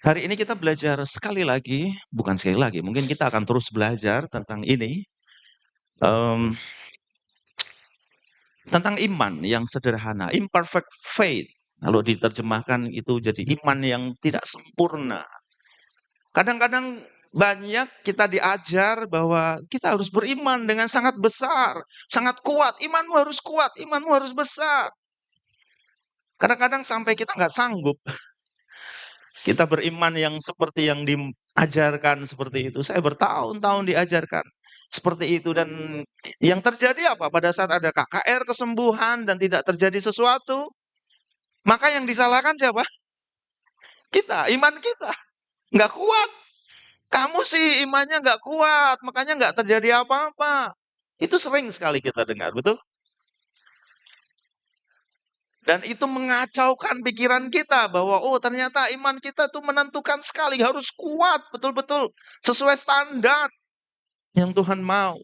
Hari ini kita belajar sekali lagi, bukan sekali lagi, mungkin kita akan terus belajar tentang ini, mmm, tentang iman yang sederhana, imperfect faith. Kalau diterjemahkan itu jadi iman yang tidak sempurna. Kadang-kadang banyak kita diajar bahwa kita harus beriman dengan sangat besar, sangat kuat, imanmu harus kuat, imanmu harus besar. Kadang-kadang sampai kita nggak sanggup kita beriman yang seperti yang diajarkan seperti itu. Saya bertahun-tahun diajarkan seperti itu dan yang terjadi apa? Pada saat ada KKR kesembuhan dan tidak terjadi sesuatu, maka yang disalahkan siapa? Kita, iman kita nggak kuat. Kamu sih imannya nggak kuat, makanya nggak terjadi apa-apa. Itu sering sekali kita dengar, betul? Dan itu mengacaukan pikiran kita bahwa oh ternyata iman kita tuh menentukan sekali harus kuat betul-betul sesuai standar yang Tuhan mau.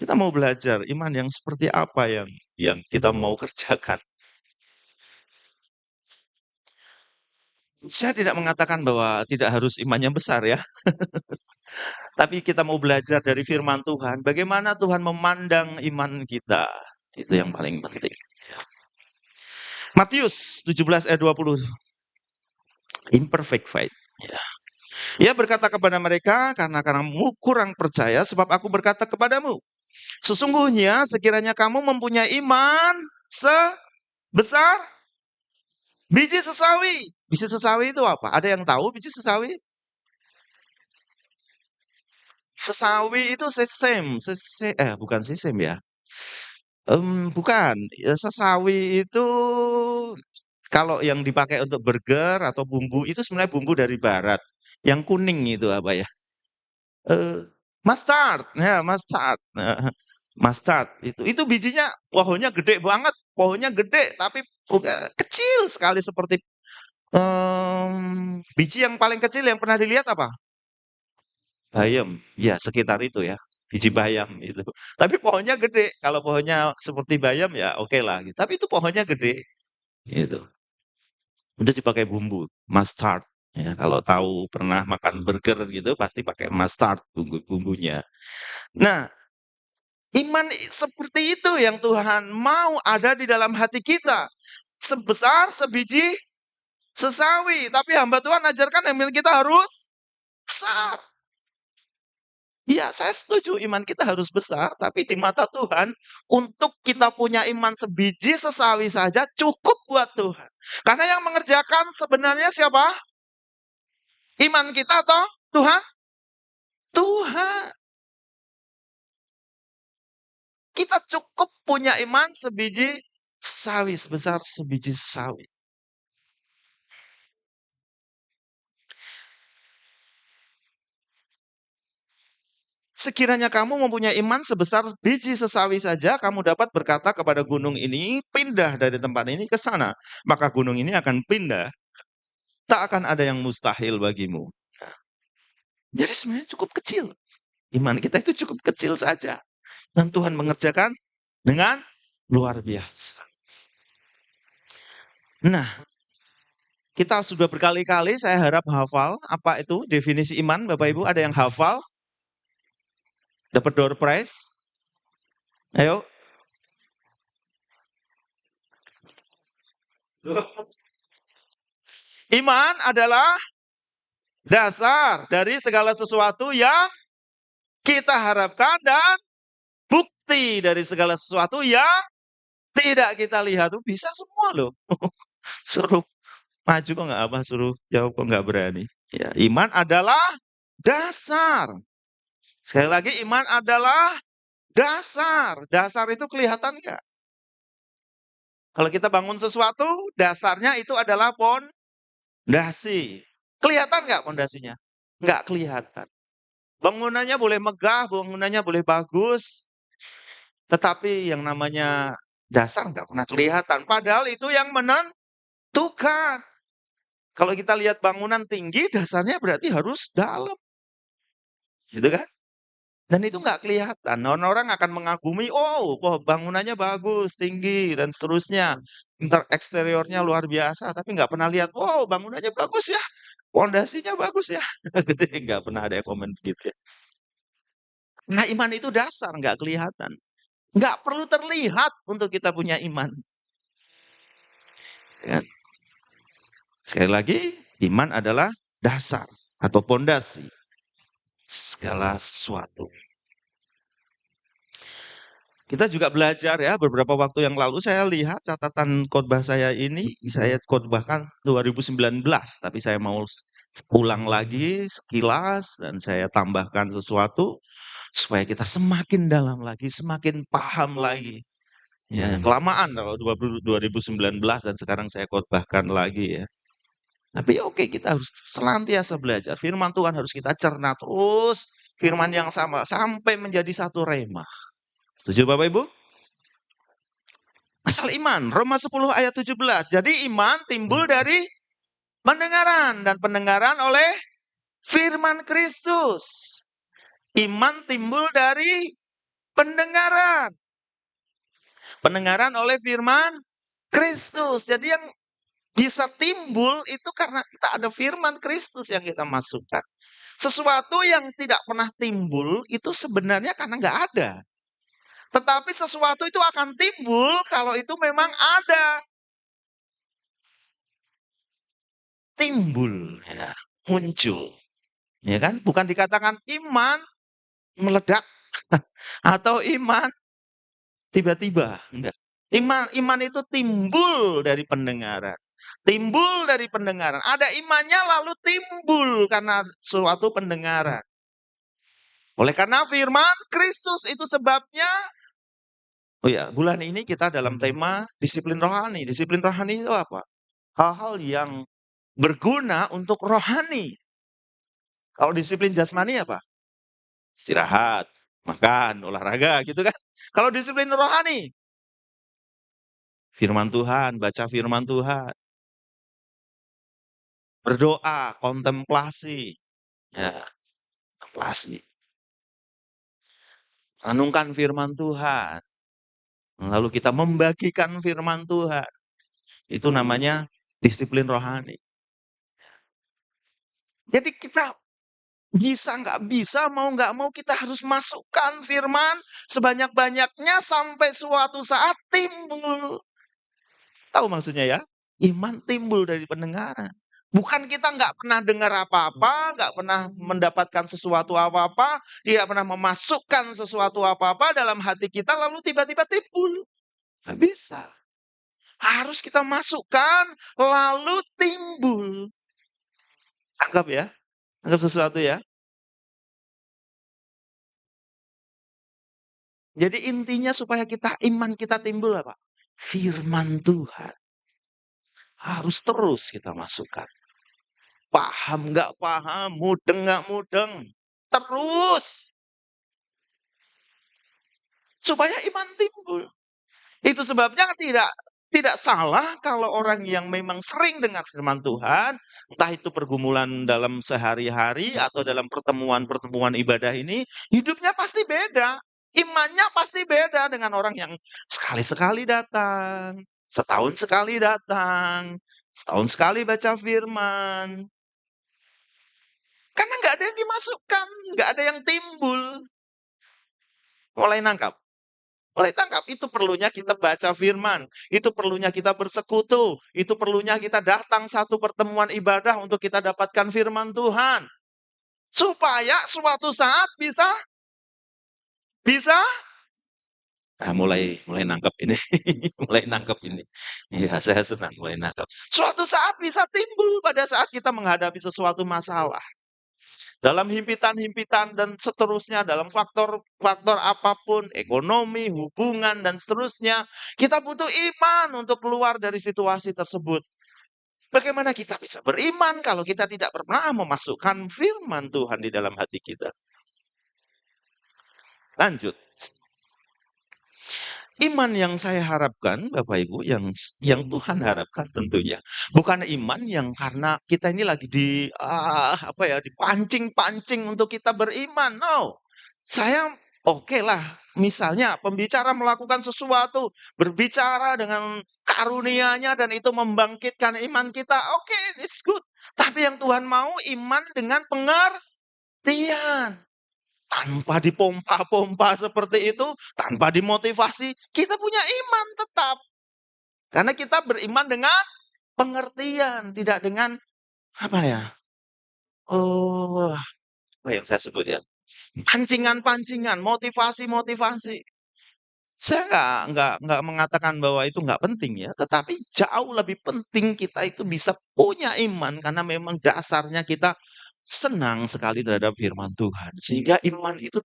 Kita mau belajar iman yang seperti apa yang kita mau kerjakan. Saya tidak mengatakan bahwa tidak harus imannya besar ya, tapi kita mau belajar dari firman Tuhan, bagaimana Tuhan memandang iman kita. Itu yang paling penting. Matius 17 ayat 20. Imperfect faith. Ya. Ia berkata kepada mereka, karena kamu kurang percaya, sebab aku berkata kepadamu, sesungguhnya sekiranya kamu mempunyai iman sebesar biji sesawi. Biji sesawi itu apa? Ada yang tahu biji sesawi? Sesawi itu sesem, bukan sesem ya. Bukan, ya, sesawi itu kalau yang dipakai untuk burger atau bumbu itu sebenarnya bumbu dari barat. Yang kuning itu apa ya? Eee, mustard, ya mustard, mustard itu bijinya pohonnya gede banget, pohonnya gede tapi kecil sekali seperti, biji yang paling kecil yang pernah dilihat apa? Bayam, ya sekitar itu ya, biji bayam itu. Tapi pohonnya gede, kalau pohonnya seperti bayam ya okelah gitu, tapi itu pohonnya gede, gitu. Itu dipakai bumbu, mustard, ya kalau tahu pernah makan burger gitu pasti pakai mustard bumbunya. Nah, iman seperti itu yang Tuhan mau ada di dalam hati kita. Sebesar sebiji sesawi, tapi hamba Tuhan ajarkan iman kita harus besar. Iya, saya setuju iman kita harus besar, tapi di mata Tuhan, untuk kita punya iman sebiji sesawi saja cukup buat Tuhan. Karena yang mengerjakan sebenarnya siapa? Iman kita atau Tuhan? Tuhan. Kita cukup punya iman sebiji sawi, sebesar sebiji sawi. Sekiranya kamu mempunyai iman sebesar biji sesawi saja, kamu dapat berkata kepada gunung ini, pindah dari tempat ini ke sana. Maka gunung ini akan pindah. Tak akan ada yang mustahil bagimu. Jadi sebenarnya cukup kecil. Iman kita itu cukup kecil saja. Dan Tuhan mengerjakan dengan luar biasa. Nah, kita sudah berkali-kali saya harap hafal apa itu definisi iman. Bapak Ibu ada yang hafal? Dapat door prize? Ayo. Iman adalah dasar dari segala sesuatu yang kita harapkan dan bukti dari segala sesuatu yang tidak kita lihat. Tuh bisa semua loh. Suruh maju kok nggak apa, suruh jawab kok nggak berani. Ya, iman adalah dasar. Sekali lagi iman adalah dasar. Dasar itu kelihatan nggak? Kalau kita bangun sesuatu, dasarnya itu adalah pondasi. Kelihatan nggak pondasinya? Nggak kelihatan. Bangunannya boleh megah, bangunannya boleh bagus, tetapi yang namanya dasar nggak pernah kelihatan. Padahal itu yang menentukan. Kalau kita lihat bangunan tinggi, dasarnya berarti harus dalam. Gitu kan? Dan itu nggak kelihatan. Orang-orang akan mengagumi, oh bangunannya bagus, tinggi, dan seterusnya. Eksteriornya luar biasa, tapi nggak pernah lihat, wow bangunannya bagus ya. Pondasinya bagus ya. Gede, nggak pernah ada yang komen begitu ya. Nah, iman itu dasar, nggak kelihatan. Nggak perlu terlihat untuk kita punya iman. Ya. Sekali lagi, iman adalah dasar atau pondasi segala sesuatu. Kita juga belajar ya, beberapa waktu yang lalu saya lihat catatan khotbah saya ini, saya khotbahkan 2019, tapi saya mau ulang lagi sekilas dan saya tambahkan sesuatu supaya kita semakin dalam lagi, semakin paham lagi. Ya, kelamaan kalau 2019 dan sekarang saya khotbahkan lagi ya. Tapi oke, kita harus senantiasa belajar. Firman Tuhan harus kita cerna terus, firman yang sama sampai menjadi satu rema. Setuju Bapak Ibu? Asal iman, Roma 10 ayat 17. Jadi iman timbul dari pendengaran dan pendengaran oleh firman Kristus. Iman timbul dari pendengaran. Pendengaran oleh firman Kristus. Jadi yang bisa timbul itu karena kita ada firman Kristus yang kita masukkan. Sesuatu yang tidak pernah timbul itu sebenarnya karena nggak ada. Tetapi sesuatu itu akan timbul kalau itu memang ada. Timbul, ya, muncul. Ya kan? Bukan dikatakan iman meledak atau iman tiba-tiba. Enggak. Iman itu timbul dari pendengaran. Timbul dari pendengaran. Ada imannya lalu timbul karena suatu pendengaran. Oleh karena firman Kristus itu sebabnya. Oh ya, bulan ini kita dalam tema disiplin rohani. Disiplin rohani itu apa? Hal-hal yang berguna untuk rohani. Kalau disiplin jasmani apa? Istirahat, makan, olahraga gitu kan. Kalau disiplin rohani, firman Tuhan, baca firman Tuhan, berdoa, kontemplasi. Ya, kontemplasi. Renungkan firman Tuhan. Lalu kita membagikan firman Tuhan. Itu namanya disiplin rohani. Jadi kita bisa nggak bisa, mau nggak mau kita harus masukkan firman sebanyak-banyaknya sampai suatu saat timbul. Tahu maksudnya ya? Iman timbul dari pendengaran. Bukan kita nggak pernah dengar apa-apa, nggak pernah mendapatkan sesuatu apa-apa, tidak pernah memasukkan sesuatu apa-apa dalam hati kita, lalu tiba-tiba timbul. Nggak bisa. Harus kita masukkan, lalu timbul. Anggap ya, anggap sesuatu ya. Jadi intinya supaya iman kita timbul apa? Firman Tuhan. Harus terus kita masukkan. Paham nggak paham, mudeng nggak mudeng. Terus. Supaya iman timbul. Itu sebabnya tidak salah kalau orang yang memang sering dengar firman Tuhan, entah itu pergumulan dalam sehari-hari atau dalam pertemuan-pertemuan ibadah ini, hidupnya pasti beda. Imannya pasti beda dengan orang yang sekali-sekali datang, setahun sekali datang, setahun sekali baca firman. Karena nggak ada yang dimasukkan, nggak ada yang timbul. Mulai nangkap. Mulai tangkap, itu perlunya kita baca firman, itu perlunya kita bersekutu, itu perlunya kita datang satu pertemuan ibadah untuk kita dapatkan firman Tuhan. Supaya suatu saat bisa mulai nangkep ini. Mulai nangkep ini. Iya, saya senang mulai nangkep. Suatu saat bisa timbul pada saat kita menghadapi sesuatu masalah. Dalam himpitan-himpitan dan seterusnya, dalam faktor-faktor apapun, ekonomi, hubungan, dan seterusnya, kita butuh iman untuk keluar dari situasi tersebut. Bagaimana kita bisa beriman kalau kita tidak pernah memasukkan firman Tuhan di dalam hati kita? Lanjut. Iman yang saya harapkan, Bapak Ibu, yang Tuhan harapkan tentunya, bukan iman yang karena kita ini lagi dipancing-pancing untuk kita beriman. No. Saya oke lah, misalnya pembicara melakukan sesuatu, berbicara dengan karunia-Nya dan itu membangkitkan iman kita. Oke, it's good. Tapi yang Tuhan mau iman dengan pengertian. Tanpa dipompa-pompa seperti itu, tanpa dimotivasi, kita punya iman tetap. Karena kita beriman dengan pengertian, tidak dengan apa ya? Oh, apa yang saya sebut ya? Pancingan-pancingan, motivasi-motivasi. Saya nggak mengatakan bahwa itu nggak penting ya, tetapi jauh lebih penting kita itu bisa punya iman karena memang dasarnya kita senang sekali terhadap firman Tuhan. Sehingga iman itu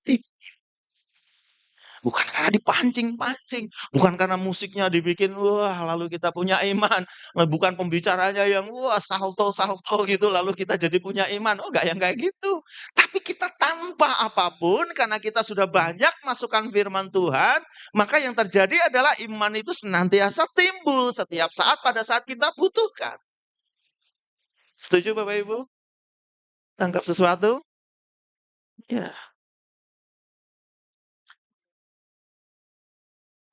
bukan karena dipancing-pancing, bukan karena musiknya dibikin, wah lalu kita punya iman, bukan pembicaranya yang wah salto-salto gitu lalu kita jadi punya iman, oh enggak yang kayak gitu. Tapi kita tanpa apapun karena kita sudah banyak masukan firman Tuhan, maka yang terjadi adalah iman itu senantiasa timbul setiap saat pada saat kita butuhkan. Setuju Bapak Ibu? Tangkap sesuatu? Ya.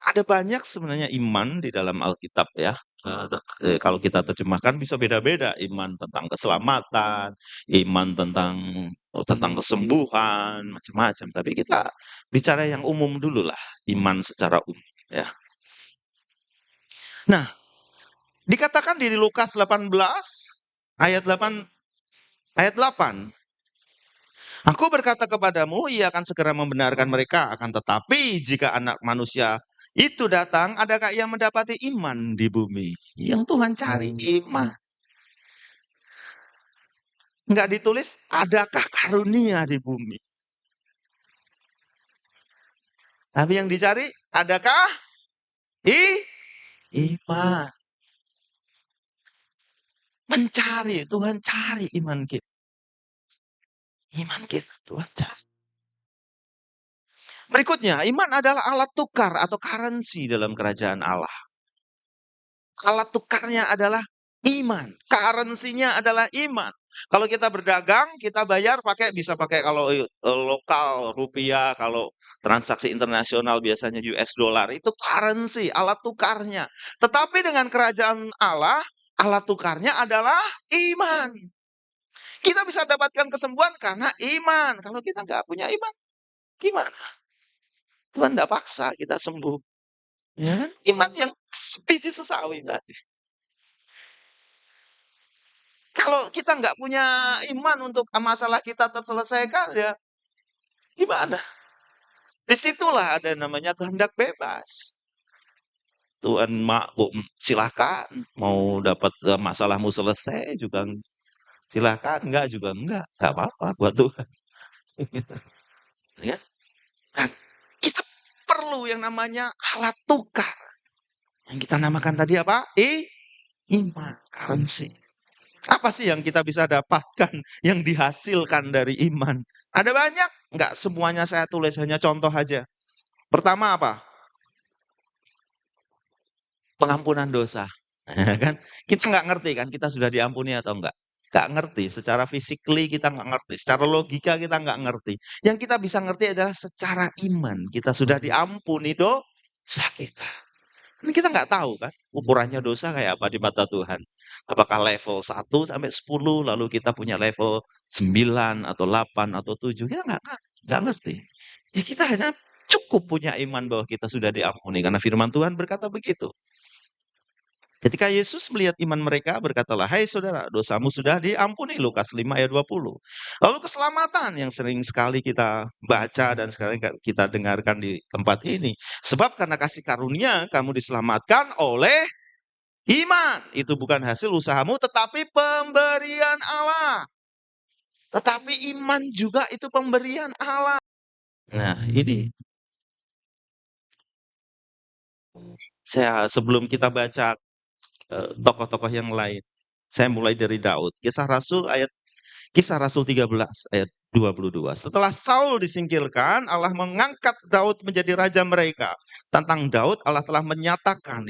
Ada banyak sebenarnya iman di dalam Alkitab ya. Kalau kita terjemahkan bisa beda-beda, iman tentang keselamatan, iman tentang kesembuhan, macam-macam. Tapi kita bicara yang umum dulu lah, iman secara umum ya. Nah, dikatakan di Lukas 18 ayat 8. Aku berkata kepadamu, ia akan segera membenarkan mereka. Akan tetapi jika anak manusia itu datang, adakah ia mendapati iman di bumi? Yang Tuhan cari iman. Enggak ditulis, adakah karunia di bumi? Tapi yang dicari, adakah iman? Mencari, Tuhan cari iman kita. Iman kita, Tuhan cari. Berikutnya, iman adalah alat tukar atau currency dalam kerajaan Allah. Alat tukarnya adalah iman. Currency-nya adalah iman. Kalau kita berdagang, kita bayar bisa pakai kalau lokal rupiah, kalau transaksi internasional biasanya US dollar, itu currency, alat tukarnya. Tetapi dengan kerajaan Allah, alat tukarnya adalah iman. Kita bisa dapatkan kesembuhan karena iman. Kalau kita nggak punya iman, gimana? Tuhan nggak paksa kita sembuh. Ya kan? Iman yang biji sesawi tadi. Kalau kita nggak punya iman untuk masalah kita terselesaikan, ya gimana? Disitulah ada namanya kehendak bebas. Tuhan maklum, silahkan. Mau dapat masalahmu selesai juga silahkan, enggak juga enggak apa-apa buat Tuhan. Ya. Nah, kita perlu yang namanya alat tukar. Yang kita namakan tadi apa? Iman, currency. Apa sih yang kita bisa dapatkan, yang dihasilkan dari iman? Ada banyak, enggak semuanya saya tulis, hanya contoh aja. Pertama apa? Pengampunan dosa. Kan? Kita nggak ngerti kan, kita sudah diampuni atau enggak? Nggak ngerti, secara physically kita nggak ngerti, secara logika kita nggak ngerti. Yang kita bisa ngerti adalah secara iman, kita sudah diampuni dosa kita. Kan kita nggak tahu kan, ukurannya dosa kayak apa di mata Tuhan. Apakah level 1 sampai 10, lalu kita punya level 9 atau 8 atau 7, kita nggak ngerti. Ya kita hanya cukup punya iman bahwa kita sudah diampuni, karena firman Tuhan berkata begitu. Ketika Yesus melihat iman mereka, berkatalah, "Hai saudara, dosamu sudah diampuni." Lukas 5 ayat 20. Lalu keselamatan yang sering sekali kita baca dan sekarang kita dengarkan di tempat ini. Sebab karena kasih karunia kamu diselamatkan oleh iman. Itu bukan hasil usahamu, tetapi pemberian Allah. Tetapi iman juga itu pemberian Allah. Nah, ini sebelum kita baca tokoh-tokoh yang lain, saya mulai dari Daud. Kisah Rasul 13 ayat 22. Setelah Saul disingkirkan, Allah mengangkat Daud menjadi raja mereka. Tentang Daud, Allah telah menyatakan,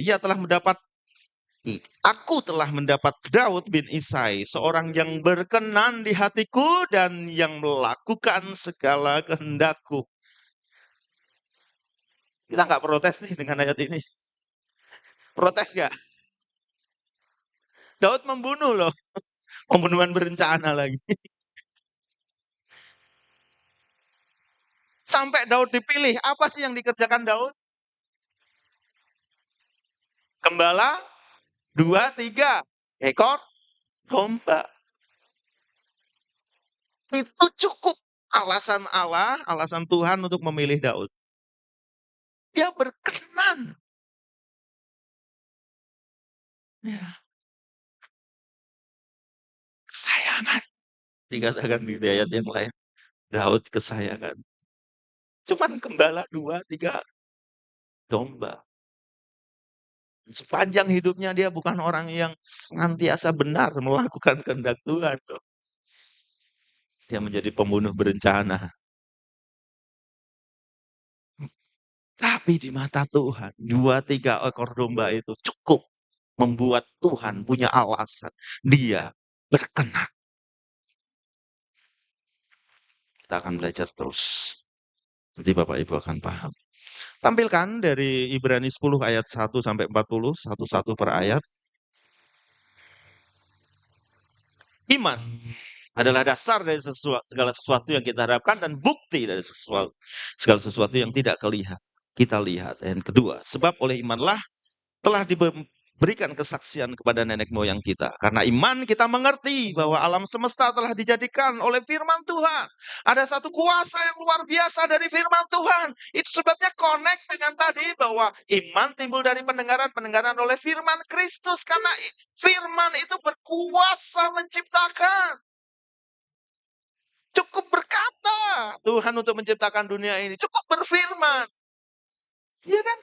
Aku telah mendapat Daud bin Isai, seorang yang berkenan di hatiku dan yang melakukan segala kehendakku. Kita nggak protes nih dengan ayat ini. Protes nggak? Daud membunuh loh. Pembunuhan berencana lagi. Sampai Daud dipilih, apa sih yang dikerjakan Daud? Gembala 2, 3 ekor domba. Itu cukup alasan Allah, alasan Tuhan untuk memilih Daud. Dia berkenan. Ya, kesayangan. Dikatakan di ayat yang lain, Daud kesayangan. Cuman gembala 2, 3 domba. Sepanjang hidupnya dia bukan orang yang senantiasa benar melakukan kehendak Tuhan. Dia menjadi pembunuh berencana. Tapi di mata Tuhan, 2, 3 ekor domba itu cukup membuat Tuhan punya alasan. Dia berkenan. Kita akan belajar terus. Nanti Bapak Ibu akan paham. Tampilkan dari Ibrani 10 ayat 1 sampai 40, satu-satu per ayat. Iman adalah dasar dari segala sesuatu yang kita harapkan dan bukti dari segala sesuatu yang tidak kita lihat. Yang kedua, sebab oleh imanlah telah diberikan kesaksian kepada nenek moyang kita. Karena iman kita mengerti bahwa alam semesta telah dijadikan oleh firman Tuhan. Ada satu kuasa yang luar biasa dari firman Tuhan. Itu sebabnya connect dengan tadi bahwa iman timbul dari pendengaran oleh firman Kristus. Karena firman itu berkuasa menciptakan. Cukup berkata Tuhan untuk menciptakan dunia ini. Cukup berfirman. Iya kan?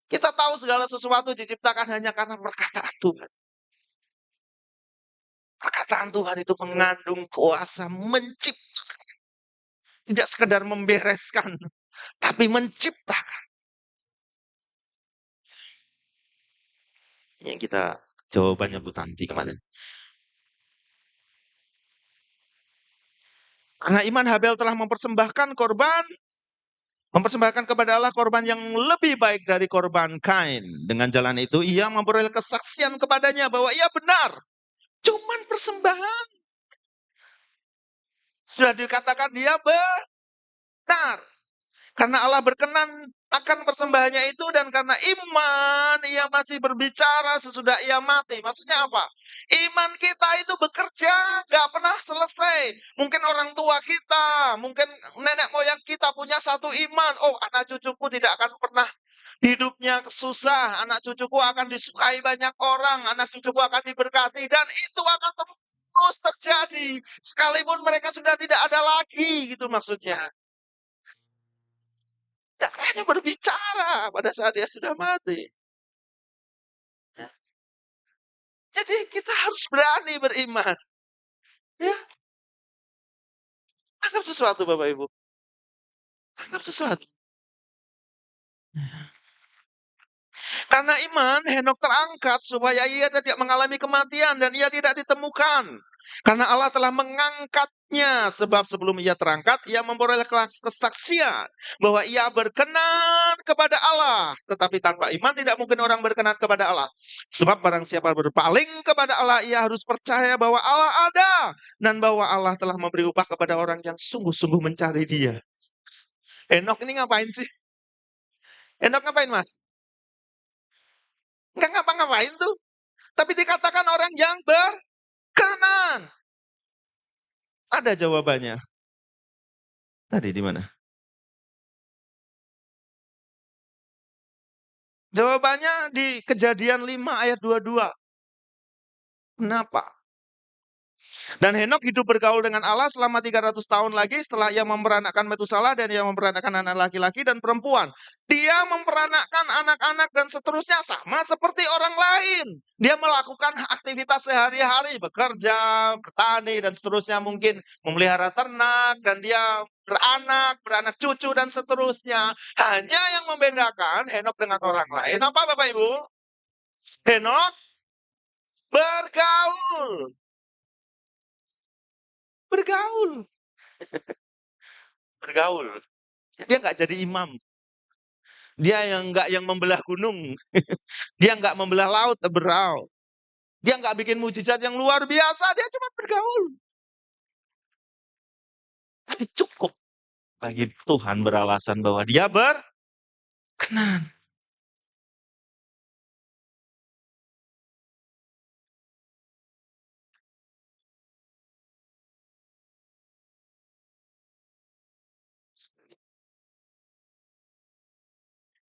Kita tahu segala sesuatu diciptakan hanya karena perkataan Tuhan. Perkataan Tuhan itu mengandung kuasa menciptakan. Tidak sekedar membereskan, tapi menciptakan. Ini yang kita jawabannya Bu Tanti kemarin. Karena iman Habel telah mempersembahkan kepada Allah korban yang lebih baik dari korban Kain. Dengan jalan itu ia memperoleh kesaksian kepadanya bahwa ia benar. Cuman persembahan. Sudah dikatakan dia benar. Karena Allah berkenan akan persembahannya itu dan karena iman ia masih berbicara sesudah ia mati. Maksudnya apa? Iman kita itu bekerja, gak pernah selesai. Mungkin orang tua kita, mungkin nenek moyang kita punya satu iman. Oh, anak cucuku tidak akan pernah hidupnya susah. Anak cucuku akan disukai banyak orang. Anak cucuku akan diberkati. Dan itu akan terus terjadi. Sekalipun mereka sudah tidak ada lagi gitu maksudnya. Hanya berbicara pada saat dia sudah mati. Ya. Jadi kita harus berani beriman. Ya. Anggap sesuatu Bapak Ibu. Anggap sesuatu. Karena iman, Henok terangkat supaya ia tidak mengalami kematian dan ia tidak ditemukan. Karena Allah telah mengangkatnya, sebab sebelum ia terangkat, ia memperoleh kesaksian bahwa ia berkenan kepada Allah. Tetapi tanpa iman tidak mungkin orang berkenan kepada Allah. Sebab barang siapa berpaling kepada Allah, ia harus percaya bahwa Allah ada dan bahwa Allah telah memberi upah kepada orang yang sungguh-sungguh mencari Dia. Henok ini ngapain sih? Henok ngapain, Mas? Enggak ngapa-ngapain tuh. Tapi dikatakan orang yang berkenan. Ada jawabannya. Tadi di mana? Jawabannya di Kejadian 5 ayat 22. Kenapa? Dan Henok hidup bergaul dengan Allah selama 300 tahun lagi setelah ia memperanakkan Metusalah dan ia memperanakkan anak laki-laki dan perempuan. Dia memperanakkan anak-anak dan seterusnya sama seperti orang lain. Dia melakukan aktivitas sehari-hari, bekerja, bertani dan seterusnya, mungkin memelihara ternak dan dia beranak cucu dan seterusnya. Hanya yang membedakan Henok dengan orang lain apa Bapak Ibu? Henok bergaul. Bergaul. Bergaul. Dia nggak jadi imam. Dia yang nggak yang membelah gunung. Dia nggak membelah laut, berau. Dia nggak bikin mujizat yang luar biasa, dia cuma bergaul. Tapi cukup bagi Tuhan beralasan bahwa dia berkenan.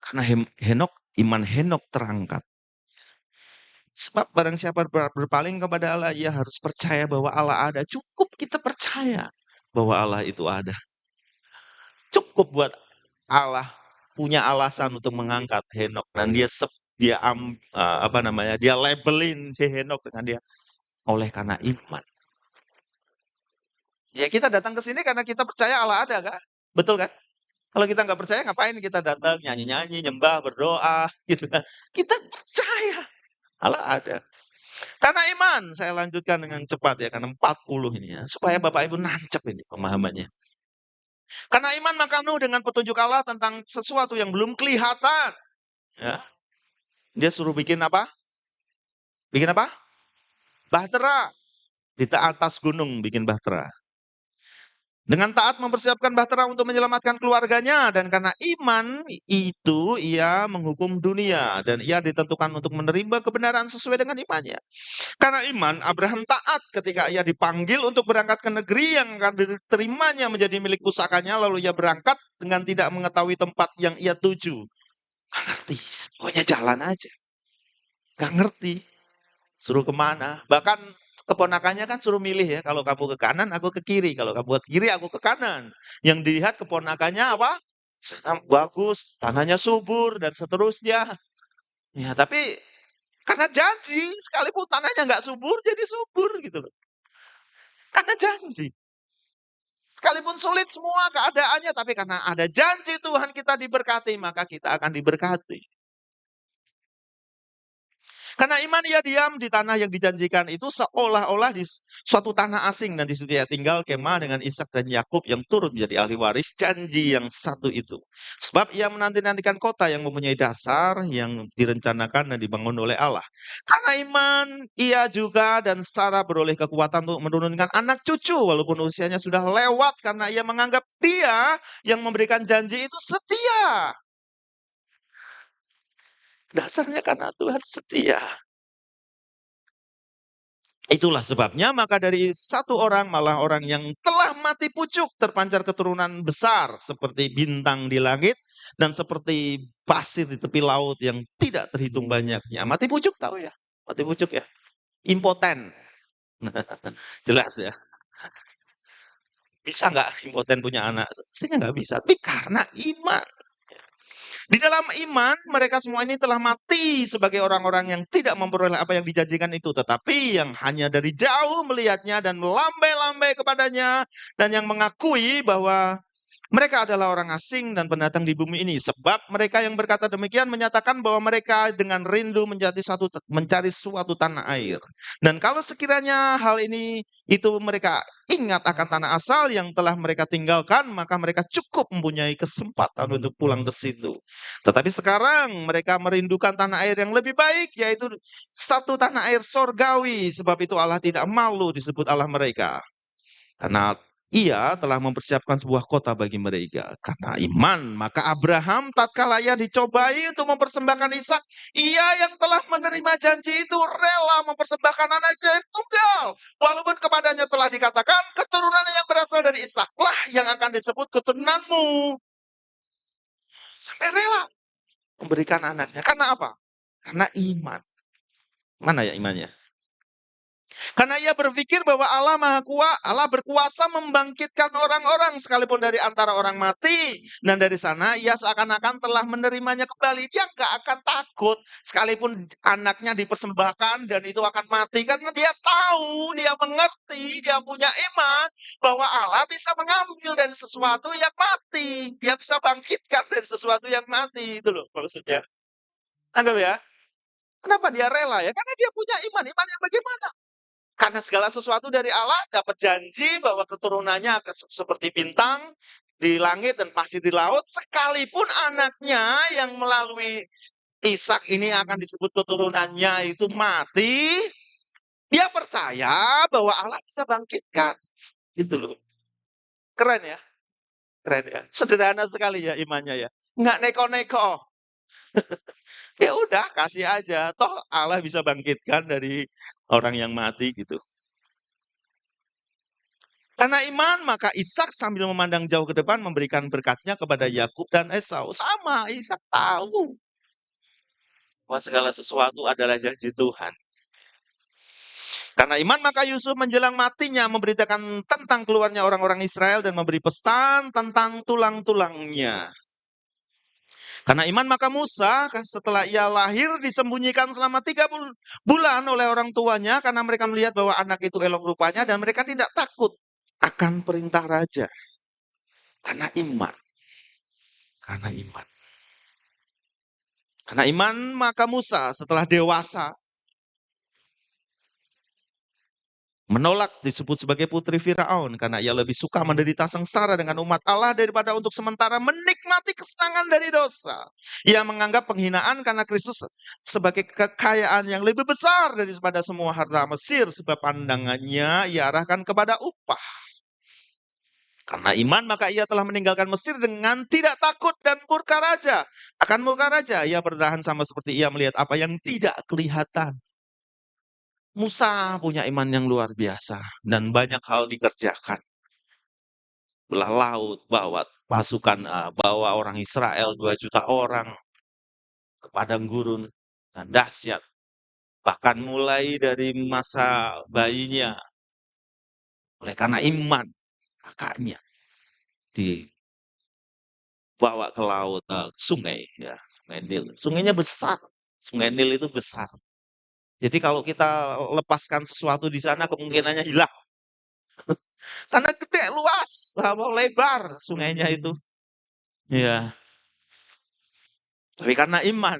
Karena Henok, iman Henok terangkat. Sebab barang siapa berpaling kepada Allah, ia harus percaya bahwa Allah ada. Cukup kita percaya bahwa Allah itu ada. Cukup buat Allah punya alasan untuk mengangkat Henok, dan dia labelin si Henok dengan dia oleh karena iman. Ya kita datang ke sini karena kita percaya Allah ada, kan? Betul kan? Kalau kita nggak percaya, ngapain kita datang nyanyi-nyanyi, nyembah, berdoa, gitu kan? Kita percaya Allah ada. Karena iman, saya lanjutkan dengan cepat ya, karena 40 ini ya, supaya Bapak Ibu nancep ini pemahamannya. Karena iman maka Nuh dengan petunjuk Allah tentang sesuatu yang belum kelihatan. Ya. Dia suruh bikin apa? Bikin apa? Bahtera. Di atas gunung bikin bahtera. Dengan taat mempersiapkan bahtera untuk menyelamatkan keluarganya, dan karena iman itu ia menghukum dunia, dan ia ditentukan untuk menerima kebenaran sesuai dengan imannya. Karena iman, Abraham taat ketika ia dipanggil untuk berangkat ke negeri yang akan diterimanya menjadi milik pusakanya, lalu ia berangkat dengan tidak mengetahui tempat yang ia tuju. Gak ngerti, pokoknya jalan aja. Gak ngerti, suruh kemana. Bahkan keponakannya kan suruh milih ya, kalau kamu ke kanan, aku ke kiri. Kalau kamu ke kiri, aku ke kanan. Yang dilihat keponakannya apa? Sana bagus, tanahnya subur, dan seterusnya. Ya, tapi karena janji, sekalipun tanahnya nggak subur, jadi subur gitu loh. Karena janji. Sekalipun sulit semua keadaannya, tapi karena ada janji Tuhan kita diberkati, maka kita akan diberkati. Karena iman ia diam di tanah yang dijanjikan itu seolah-olah di suatu tanah asing, dan di situ ia tinggal kemah dengan Ishak dan Yakub yang turut menjadi ahli waris janji yang satu itu. Sebab ia menanti-nantikan kota yang mempunyai dasar yang direncanakan dan dibangun oleh Allah. Karena iman ia juga dan Sarah beroleh kekuatan untuk menurunkan anak cucu walaupun usianya sudah lewat, karena ia menganggap dia yang memberikan janji itu setia. Dasarnya karena Tuhan setia. Itulah sebabnya maka dari satu orang malah orang yang telah mati pucuk terpancar keturunan besar seperti bintang di langit dan seperti pasir di tepi laut yang tidak terhitung banyaknya. Mati pucuk tahu ya? Mati pucuk ya? Impoten. Jelas ya. Bisa nggak impoten punya anak? Pastinya nggak bisa. Tapi karena iman. Di dalam iman, mereka semua ini telah mati sebagai orang-orang yang tidak memperoleh apa yang dijanjikan itu, tetapi yang hanya dari jauh melihatnya dan melambai-lambai kepadanya, dan yang mengakui bahwa mereka adalah orang asing dan pendatang di bumi ini. Sebab mereka yang berkata demikian menyatakan bahwa mereka dengan rindu mencari suatu tanah air. Dan kalau sekiranya hal ini itu mereka ingat akan tanah asal yang telah mereka tinggalkan, maka mereka cukup mempunyai kesempatan untuk pulang ke situ. Tetapi sekarang mereka merindukan tanah air yang lebih baik, yaitu satu tanah air sorgawi. Sebab itu Allah tidak malu disebut Allah mereka. Karena ia telah mempersiapkan sebuah kota bagi mereka. Karena iman, maka Abraham tatkala ia dicobai untuk mempersembahkan Ishak, ia yang telah menerima janji itu rela mempersembahkan anaknya yang tunggal. Walaupun kepadanya telah dikatakan, keturunan yang berasal dari Ishaklah yang akan disebut keturunanmu. Sampai rela memberikan anaknya. Karena apa? Karena iman. Mana ya imannya? Karena ia berpikir bahwa Allah berkuasa membangkitkan orang-orang sekalipun dari antara orang mati. Dan dari sana ia seakan-akan telah menerimanya kembali. Dia nggak akan takut sekalipun anaknya dipersembahkan dan itu akan mati. Karena dia tahu, dia mengerti, dia punya iman bahwa Allah bisa mengambil dari sesuatu yang mati. Dia bisa bangkitkan dari sesuatu yang mati. Itu loh maksudnya. Anggap ya. Kenapa dia rela ya? Karena dia punya iman. Iman yang bagaimana? Karena segala sesuatu dari Allah dapat janji bahwa keturunannya akan seperti bintang di langit dan pasir di laut. Sekalipun anaknya yang melalui Ishak ini akan disebut keturunannya itu mati. Dia percaya bahwa Allah bisa bangkitkan. Gitu loh. Keren ya? Keren ya? Sederhana sekali ya imannya ya. Nggak neko-neko. Ya udah kasih aja. Toh Allah bisa bangkitkan dari orang yang mati gitu. Karena iman, maka Ishak sambil memandang jauh ke depan memberikan berkatnya kepada Yakub dan Esau. Sama, Ishak tahu bahwa segala sesuatu adalah janji Tuhan. Karena iman, maka Yusuf menjelang matinya memberitakan tentang keluarnya orang-orang Israel dan memberi pesan tentang tulang-tulangnya. Karena iman, maka Musa setelah ia lahir disembunyikan selama 3 bulan oleh orang tuanya karena mereka melihat bahwa anak itu elok rupanya dan mereka tidak takut akan perintah raja. Karena iman. Karena iman. Karena iman, maka Musa setelah dewasa menolak disebut sebagai putri Firaun karena ia lebih suka menderita sengsara dengan umat Allah daripada untuk sementara menikmati kesenangan dari dosa. Ia menganggap penghinaan karena Kristus sebagai kekayaan yang lebih besar daripada semua harta Mesir sebab pandangannya ia arahkan kepada upah. Karena iman maka ia telah meninggalkan Mesir dengan tidak takut dan murka raja. Akan murka raja ia bertahan sama seperti ia melihat apa yang tidak kelihatan. Musa punya iman yang luar biasa dan banyak hal dikerjakan. Belah laut, bawa pasukan, bawa orang Israel 2 juta orang ke padang gurun dan dahsyat. Bahkan mulai dari masa bayinya, oleh karena iman kakaknya dibawa ke laut, sungai ya, sungai Nil. Sungainya besar, sungai Nil itu besar. Jadi kalau kita lepaskan sesuatu di sana kemungkinannya hilang. Karena gede, luas, lebar sungainya itu. Iya. Tapi karena iman,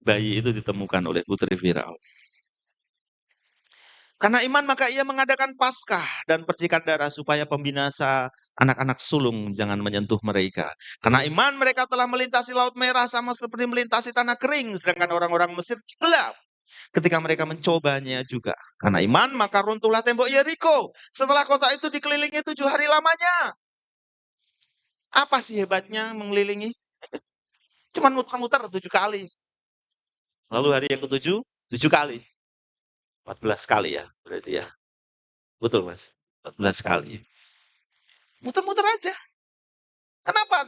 bayi itu ditemukan oleh putri Firaun. Karena iman maka ia mengadakan Paskah dan percikan darah supaya pembinasa anak-anak sulung jangan menyentuh mereka. Karena iman mereka telah melintasi Laut Merah sama seperti melintasi tanah kering, sedangkan orang-orang Mesir gelap ketika mereka mencobanya juga. Karena iman maka runtuhlah tembok Yeriko setelah kota itu dikelilingi 7 hari lamanya. Apa sih hebatnya mengelilingi? Cuman muter-muter 7 kali. Lalu hari yang ke-7, 7 kali. 14 kali ya berarti ya. Betul Mas, 14 kali. Muter-muter aja. Kenapa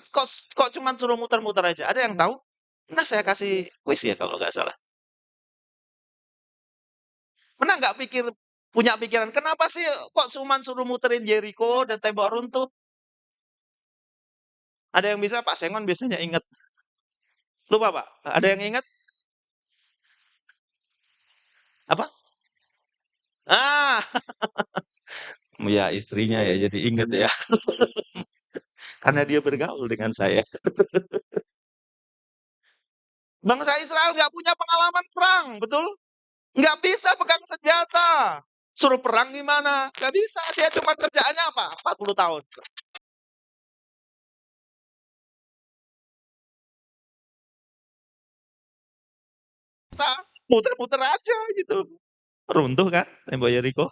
kok cuman suruh muter-muter aja? Ada yang tahu? Pernah saya kasih kuis ya kalau nggak salah. Pernah nggak punya pikiran, kenapa sih kok cuman suruh muterin Jericho dan tembok runtuh? Ada yang bisa? Pak Sengon biasanya ingat. Lupa Pak, ada yang ingat? Apa? Ah, ya istrinya ya jadi ingat ya. Karena dia bergaul dengan saya. Bangsa Israel nggak punya pengalaman perang, betul? Nggak bisa pegang senjata. Suruh perang gimana? Nggak bisa. Dia cuma kerjaannya apa? 40 tahun. Muter-muter aja gitu. Runtuh kan tembok Yeriko.